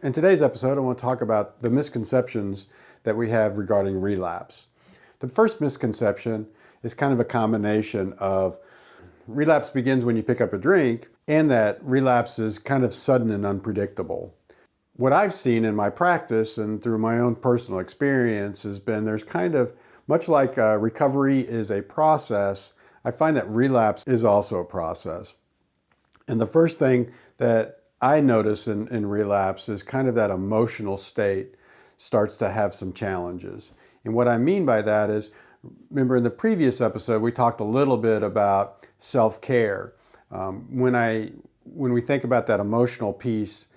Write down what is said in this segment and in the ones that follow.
In today's episode, I want to talk about the misconceptions that we have regarding relapse. The first misconception is kind of a combination of relapse begins when you pick up a drink and that relapse is kind of sudden and unpredictable. What I've seen in my practice and through my own personal experience has been there's kind of, much like recovery is a process, I find that relapse is also a process. And the first thing that I notice in relapse is kind of that emotional state starts to have some challenges. And what I mean by that is, remember in the previous episode, we talked a little bit about self-care. When we think about that emotional piece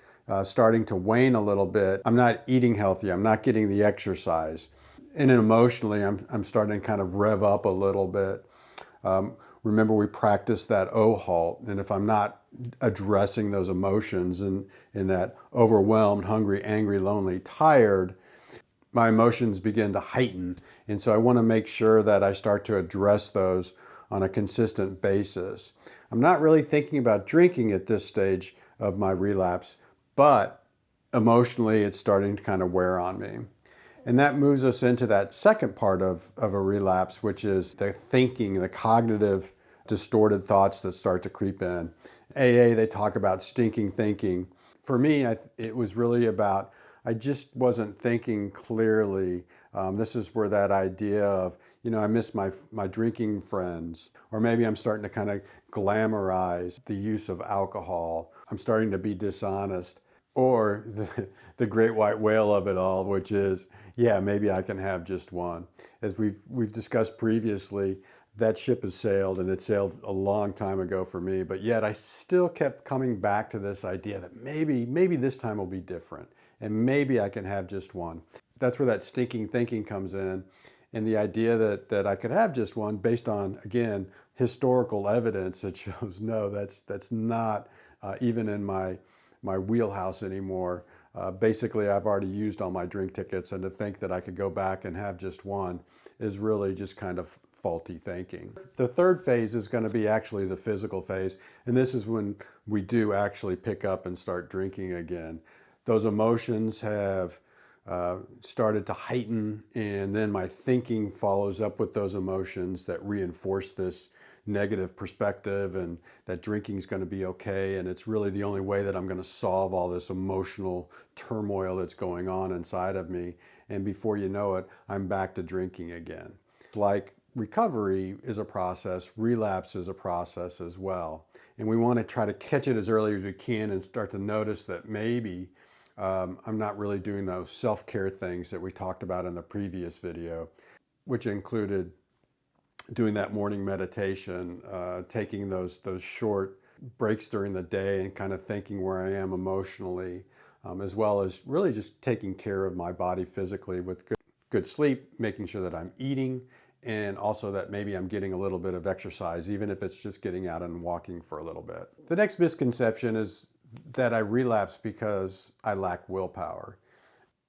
starting to wane a little bit, I'm not eating healthy, I'm not getting the exercise. And then emotionally, I'm starting to kind of rev up a little bit. Remember, we practiced that halt, and if I'm not addressing those emotions in that overwhelmed, hungry, angry, lonely, tired, my emotions begin to heighten. And so I want to make sure that I start to address those on a consistent basis. I'm not really thinking about drinking at this stage of my relapse, but emotionally it's starting to kind of wear on me. And that moves us into that second part of a relapse, which is the thinking, the cognitive distorted thoughts that start to creep in. AA, they talk about stinking thinking. For me, it was really about, I just wasn't thinking clearly. This is where that idea of, I miss my drinking friends, or maybe I'm starting to kind of glamorize the use of alcohol. I'm starting to be dishonest. Or the great white whale of it all, which is, yeah, maybe I can have just one. As we've discussed previously, that ship has sailed, and it sailed a long time ago for me, but yet I still kept coming back to this idea that maybe this time will be different, and maybe I can have just one. That's where that stinking thinking comes in, and the idea that I could have just one based on, again, historical evidence that shows no, that's not even in my wheelhouse anymore. Basically, I've already used all my drink tickets, and to think that I could go back and have just one is really just kind of faulty thinking. The third phase is going to be actually the physical phase, and this is when we do actually pick up and start drinking again. Those emotions have started to heighten, and then my thinking follows up with those emotions that reinforce this negative perspective and that drinking is going to be okay, and it's really the only way that I'm going to solve all this emotional turmoil that's going on inside of me. And before you know it, I'm back to drinking again. Like recovery is a process, relapse is a process as well. And we want to try to catch it as early as we can and start to notice that maybe I'm not really doing those self-care things that we talked about in the previous video, which included doing that morning meditation, taking those short breaks during the day and kind of thinking where I am emotionally, as well as really just taking care of my body physically with good sleep, making sure that I'm eating, and also that maybe I'm getting a little bit of exercise, even if it's just getting out and walking for a little bit. The next misconception is that I relapse because I lack willpower.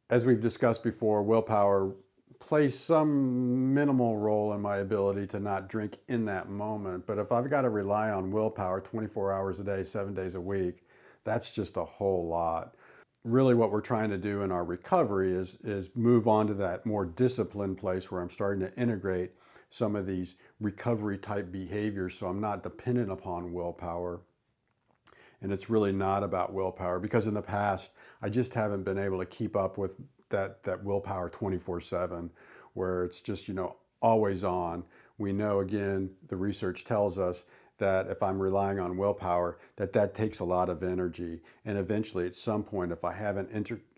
As we've discussed before, willpower plays some minimal role in my ability to not drink in that moment. But if I've got to rely on willpower 24 hours a day, 7 days a week, that's just a whole lot. Really what we're trying to do in our recovery is move on to that more disciplined place where I'm starting to integrate some of these recovery type behaviors so I'm not dependent upon willpower. And it's really not about willpower, because in the past, I just haven't been able to keep up with that willpower 24/7, where it's just, always on. We know, again, the research tells us that if I'm relying on willpower, that takes a lot of energy. And eventually, at some point, if I haven't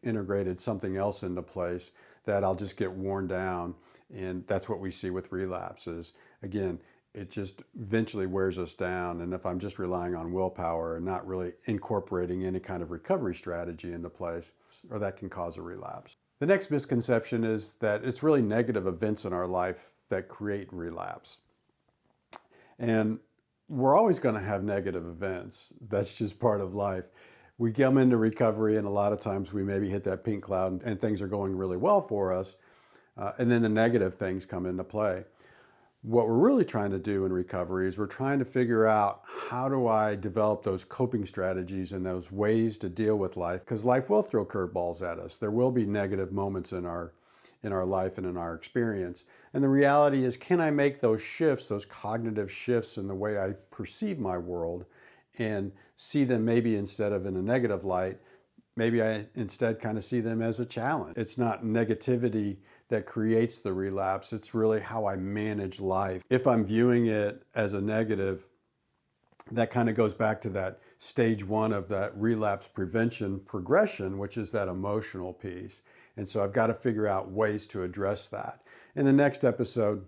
integrated something else into place, that I'll just get worn down. And that's what we see with relapses. Again, it just eventually wears us down. And if I'm just relying on willpower and not really incorporating any kind of recovery strategy into place, or that can cause a relapse. The next misconception is that it's really negative events in our life that create relapse. And we're always going to have negative events. That's just part of life. We come into recovery, and a lot of times we maybe hit that pink cloud and things are going really well for us. And then the negative things come into play. What we're really trying to do in recovery is we're trying to figure out, how do I develop those coping strategies and those ways to deal with life? Because life will throw curveballs at us. There will be negative moments in our life and in our experience. And the reality is, can I make those shifts, those cognitive shifts in the way I perceive my world, and see them maybe instead of in a negative light, maybe I instead kind of see them as a challenge. It's not negativity that creates the relapse. It's really how I manage life. If I'm viewing it as a negative, that kind of goes back to that stage one of that relapse prevention progression, which is that emotional piece. And so I've got to figure out ways to address that. In the next episode,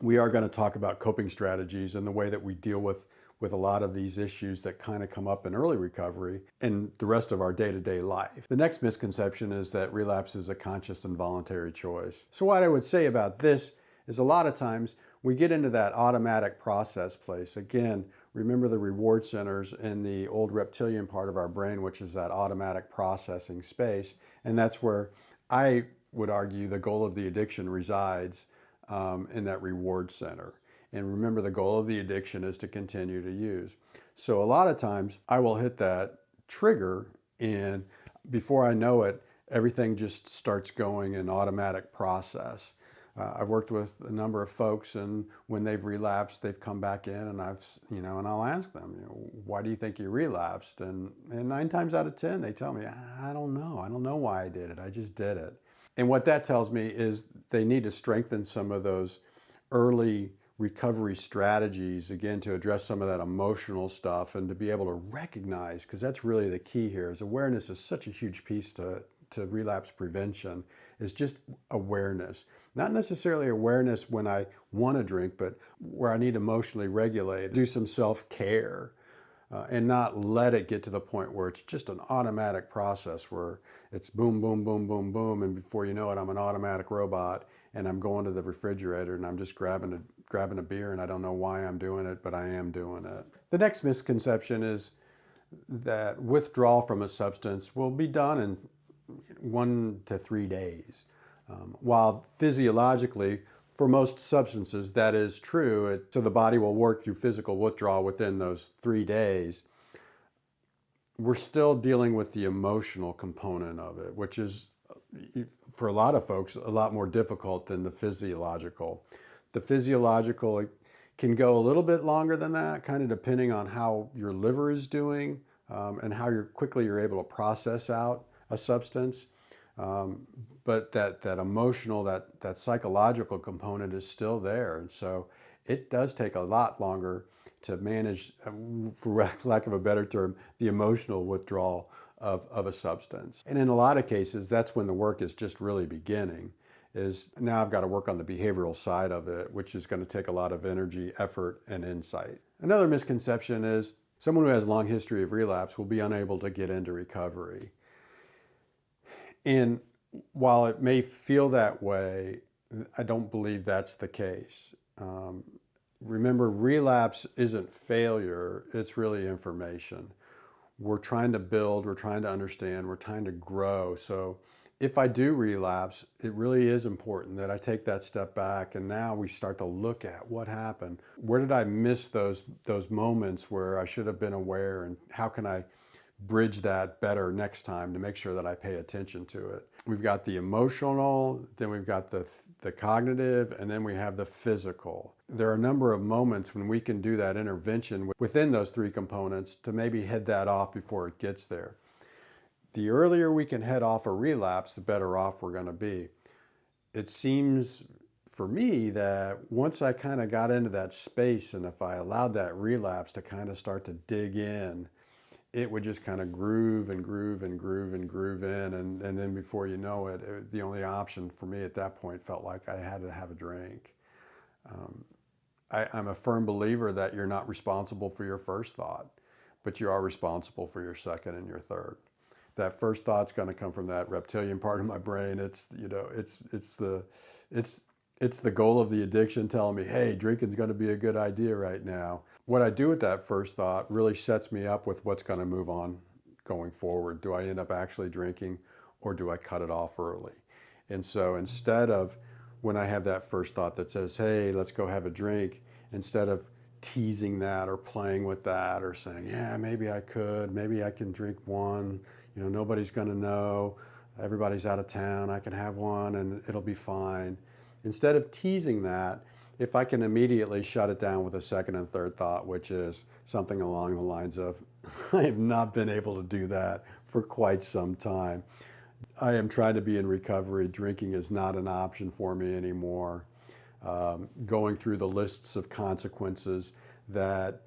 we are going to talk about coping strategies and the way that we deal with a lot of these issues that kind of come up in early recovery and the rest of our day-to-day life. The next misconception is that relapse is a conscious and voluntary choice. So what I would say about this is, a lot of times we get into that automatic process place. Again, remember the reward centers in the old reptilian part of our brain, which is that automatic processing space. And that's where I would argue the goal of the addiction resides, in that reward center. And remember, the goal of the addiction is to continue to use. So a lot of times I will hit that trigger, and before I know it, everything just starts going in automatic process. I've worked with a number of folks, and when they've relapsed, they've come back in, and and I'll ask them, why do you think you relapsed? And 9 times out of 10, they tell me, I don't know. I don't know why I did it. I just did it. And what that tells me is they need to strengthen some of those early recovery strategies, again, to address some of that emotional stuff and to be able to recognize, because that's really the key here, is awareness is such a huge piece to relapse prevention, is just awareness. Not necessarily awareness when I want to drink, but where I need emotionally regulate, do some self-care, and not let it get to the point where it's just an automatic process where it's boom, boom, boom, boom, boom, and before you know it, I'm an automatic robot, and I'm going to the refrigerator and I'm just grabbing a beer, and I don't know why I'm doing it, but I am doing it. The next misconception is that withdrawal from a substance will be done in 1 to 3 days. While physiologically, for most substances, that is true, so the body will work through physical withdrawal within those 3 days. We're still dealing with the emotional component of it, which is, for a lot of folks, a lot more difficult than the physiological. The physiological can go a little bit longer than that, kind of depending on how your liver is doing, and how quickly you're able to process out a substance. But that emotional, that psychological component is still there. And so it does take a lot longer to manage, for lack of a better term, the emotional withdrawal of a substance. And in a lot of cases, that's when the work is just really beginning. Is now I've got to work on the behavioral side of it, which is going to take a lot of energy, effort, and insight. Another misconception is someone who has a long history of relapse will be unable to get into recovery. And while it may feel that way, I don't believe that's the case. Remember, relapse isn't failure, it's really information. We're trying to build, we're trying to understand, we're trying to grow. So if I do relapse, it really is important that I take that step back, and now we start to look at what happened. Where did I miss those moments where I should have been aware, and how can I bridge that better next time to make sure that I pay attention to it? We've got the emotional, then we've got the cognitive, and then we have the physical. There are a number of moments when we can do that intervention within those 3 components to maybe head that off before it gets there. The earlier we can head off a relapse, the better off we're going to be. It seems for me that once I kind of got into that space, and if I allowed that relapse to kind of start to dig in, it would just kind of groove and groove and groove and groove in. And then before you know it, the only option for me at that point felt like I had to have a drink. I'm a firm believer that you're not responsible for your first thought, but you are responsible for your second and your third. That first thought's going to come from that reptilian part of my brain. It's the goal of the addiction telling me, hey, drinking's going to be a good idea right now. What I do with that first thought really sets me up with what's going to move on going forward. Do I end up actually drinking, or do I cut it off early? And so instead of when I have that first thought that says, hey, let's go have a drink, instead of teasing that or playing with that or saying, yeah, maybe I could, maybe I can drink one, nobody's going to know, everybody's out of town, I can have one and it'll be fine. Instead of teasing that, if I can immediately shut it down with a second and third thought, which is something along the lines of, I have not been able to do that for quite some time. I am trying to be in recovery. Drinking is not an option for me anymore. Going through the lists of consequences that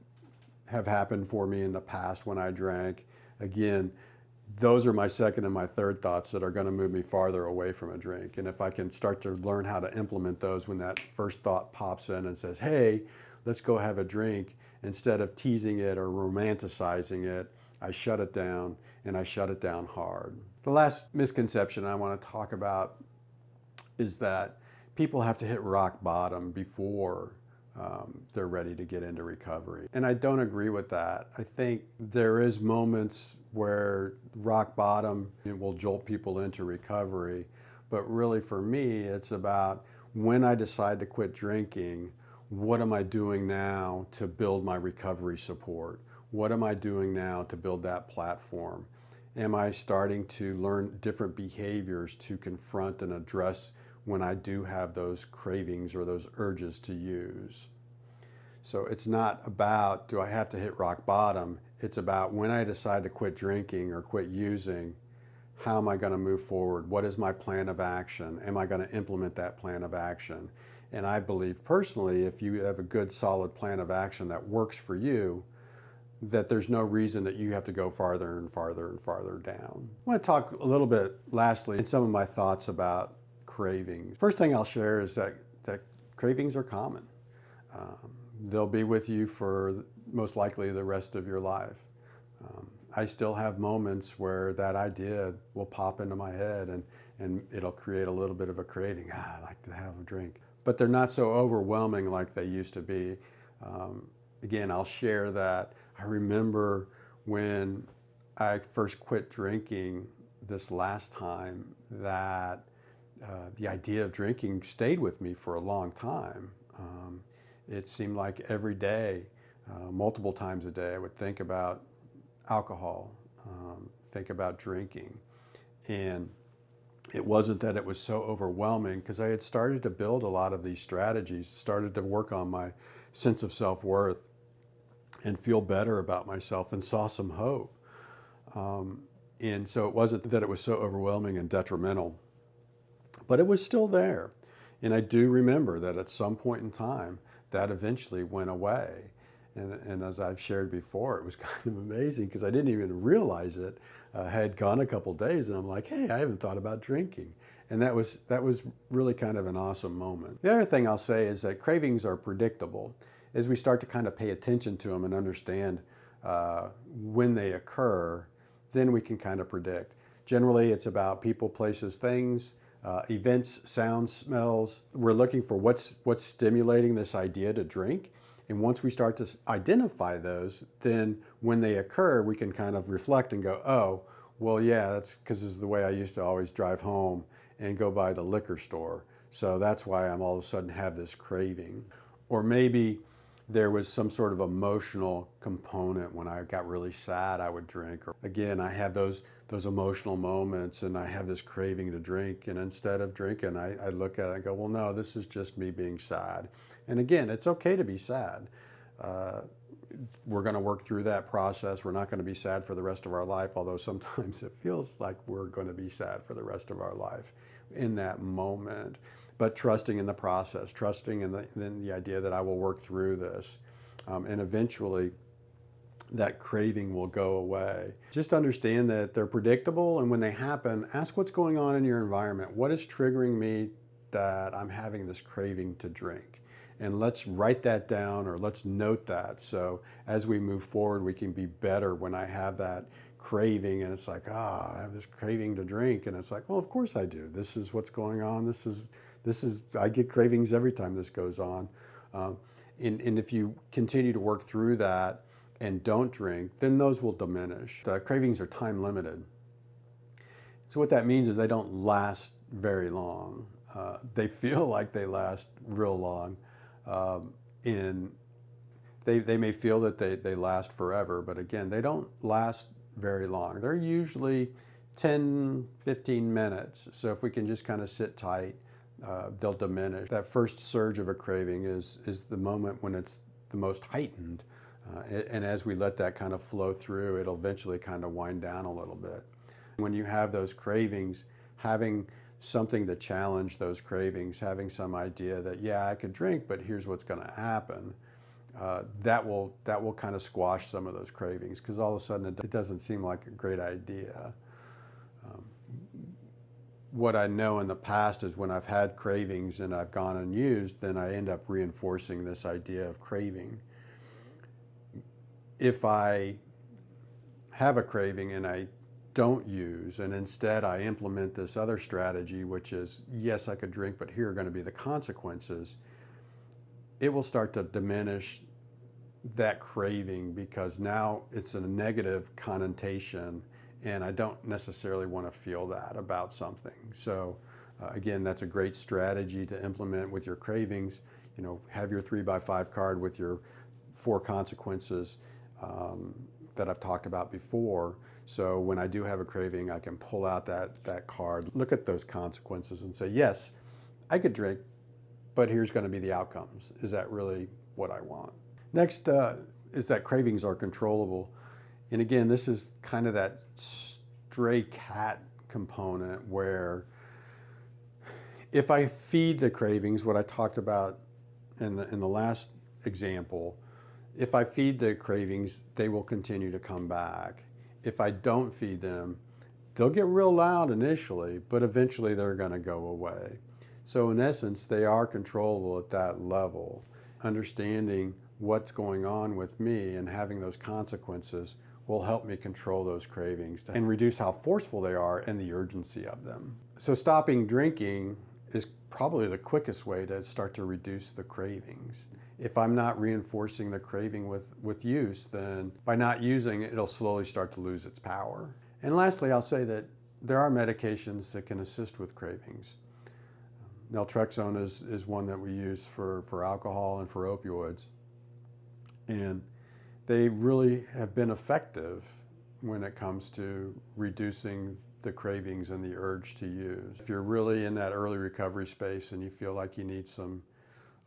have happened for me in the past when I drank, again, those are my second and my third thoughts that are going to move me farther away from a drink. And if I can start to learn how to implement those when that first thought pops in and says, hey, let's go have a drink, instead of teasing it or romanticizing it, I shut it down, and I shut it down hard. The last misconception I want to talk about is that people have to hit rock bottom before they're ready to get into recovery. And I don't agree with that. I think there is moments where rock bottom will jolt people into recovery, but really for me, it's about when I decide to quit drinking, what am I doing now to build my recovery support? What am I doing now to build that platform? Am I starting to learn different behaviors to confront and address when I do have those cravings or those urges to use? So it's not about, do I have to hit rock bottom? It's about when I decide to quit drinking or quit using, how am I going to move forward? What is my plan of action? Am I going to implement that plan of action? And I believe personally, if you have a good solid plan of action that works for you, that there's no reason that you have to go farther and farther and farther down. I want to talk a little bit, lastly, in some of my thoughts about cravings. First thing I'll share is that cravings are common. They'll be with you for most likely the rest of your life. I still have moments where that idea will pop into my head and it'll create a little bit of a craving. I'd like to have a drink. But they're not so overwhelming like they used to be. Again, I'll share that. I remember when I first quit drinking this last time that the idea of drinking stayed with me for a long time. It seemed like every day, multiple times a day, I would think about alcohol, think about drinking. And it wasn't that it was so overwhelming, because I had started to build a lot of these strategies, started to work on my sense of self-worth and feel better about myself and saw some hope. And so it wasn't that it was so overwhelming and detrimental, but it was still there. And I do remember that at some point in time, that eventually went away. And as I've shared before, it was kind of amazing because I didn't even realize it. I had gone a couple days and I'm like, hey, I haven't thought about drinking. And that was really kind of an awesome moment. The other thing I'll say is that cravings are predictable. As we start to kind of pay attention to them and understand when they occur, then we can kind of predict. Generally, it's about people, places, things, events, sounds, smells. We're looking for what's stimulating this idea to drink. And once we start to identify those, then when they occur, we can kind of reflect and go, oh, well, yeah, that's because this is the way I used to always drive home and go by the liquor store. So that's why I'm all of a sudden have this craving. Or maybe there was some sort of emotional component. When I got really sad, I would drink. Or again, I have those emotional moments and I have this craving to drink. And instead of drinking, I look at it and go, well, no, this is just me being sad. And again, it's okay to be sad. We're going to work through that process. We're not going to be sad for the rest of our life, although sometimes it feels like we're going to be sad for the rest of our life in that moment. But trusting in the process, trusting in the idea that I will work through this. And eventually, that craving will go away. Just understand that they're predictable, and when they happen, ask what's going on in your environment. What is triggering me that I'm having this craving to drink? And let's write that down, or let's note that. So as we move forward, we can be better when I have that craving and it's like, I have this craving to drink. And it's like, well, of course I do. This is what's going on. This is, I get cravings every time this goes on. And if you continue to work through that and don't drink, then those will diminish. The cravings are time limited. So what that means is they don't last very long. They feel like they last real long. In they may feel that they last forever, but again, they don't last very long. They're usually 10, 15 minutes. So if we can just kind of sit tight, they'll diminish. That first surge of a craving is the moment when it's the most heightened. And as we let that kind of flow through, it'll eventually kind of wind down a little bit. When you have those cravings, having something to challenge those cravings, having some idea that, yeah, I could drink, but here's what's going to happen, that will kind of squash some of those cravings, because all of a sudden it doesn't seem like a great idea. What I know in the past is when I've had cravings and I've gone unused, then I end up reinforcing this idea of craving. If I have a craving and I don't use, and instead I implement this other strategy, which is, yes, I could drink, but here are going to be the consequences, it will start to diminish that craving, because now it's a negative connotation and I don't necessarily want to feel that about something. So again, that's a great strategy to implement with your cravings. You know, have your 3x5 card with your 4 consequences that I've talked about before. So when I do have a craving, I can pull out that card, look at those consequences and say, yes, I could drink, but here's going to be the outcomes. Is that really what I want? Next is that cravings are controllable. And again, this is kind of that stray cat component where if I feed the cravings, what I talked about in the last example, if I feed the cravings, they will continue to come back. If I don't feed them, they'll get real loud initially, but eventually they're going to go away. So in essence, they are controllable at that level. Understanding what's going on with me and having those consequences will help me control those cravings and reduce how forceful they are and the urgency of them. So stopping drinking is probably the quickest way to start to reduce the cravings. If I'm not reinforcing the craving with use, then by not using it, it'll slowly start to lose its power. And lastly, I'll say that there are medications that can assist with cravings. Naltrexone is one that we use for alcohol and for opioids. And they really have been effective when it comes to reducing the cravings and the urge to use. If you're really in that early recovery space and you feel like you need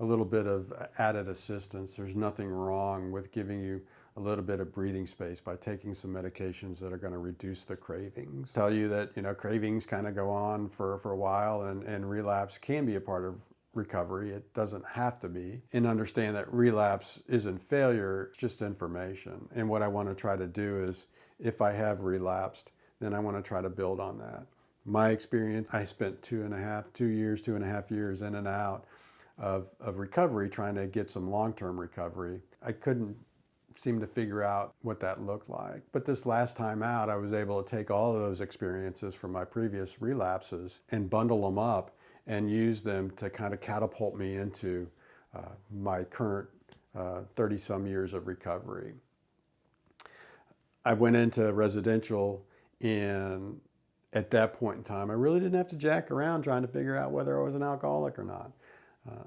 a little bit of added assistance, there's nothing wrong with giving you a little bit of breathing space by taking some medications that are going to reduce the cravings. Tell you that, you know, cravings kind of go on for a while, and relapse can be a part of recovery. It doesn't have to be. And understand that relapse isn't failure, it's just information. And what I want to try to do is, if I have relapsed, then I want to try to build on that. My experience, I spent 2.5 years in and out of recovery, trying to get some long-term recovery. I couldn't seem to figure out what that looked like. But this last time out, I was able to take all of those experiences from my previous relapses and bundle them up and use them to kind of catapult me into my current 30-some years of recovery. I went into residential, and at that point in time, I really didn't have to jack around trying to figure out whether I was an alcoholic or not.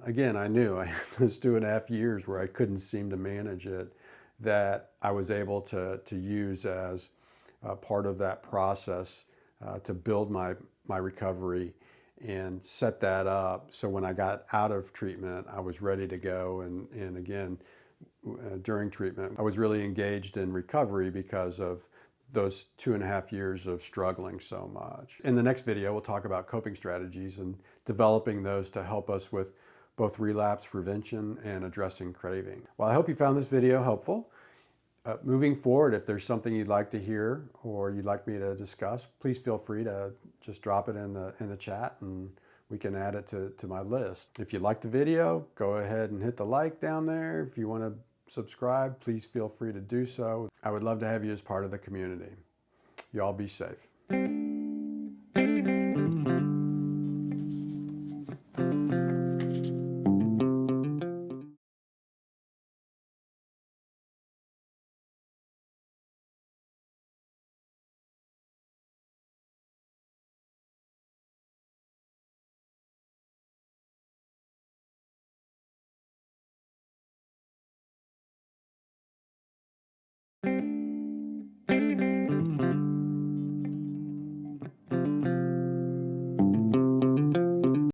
Again, I knew I had those 2.5 years where I couldn't seem to manage it, that I was able to use as part of that process to build my recovery and set that up. So when I got out of treatment, I was ready to go. And again, during treatment, I was really engaged in recovery because of those 2.5 years of struggling so much. In the next video, we'll talk about coping strategies and developing those to help us with both relapse prevention and addressing craving. Well, I hope you found this video helpful. Moving forward, if there's something you'd like to hear or you'd like me to discuss, please feel free to just drop it in the chat and we can add it to my list. If you like the video, go ahead and hit the like down there. If you want to subscribe, please feel free to do so. I would love to have you as part of the community. You all be safe.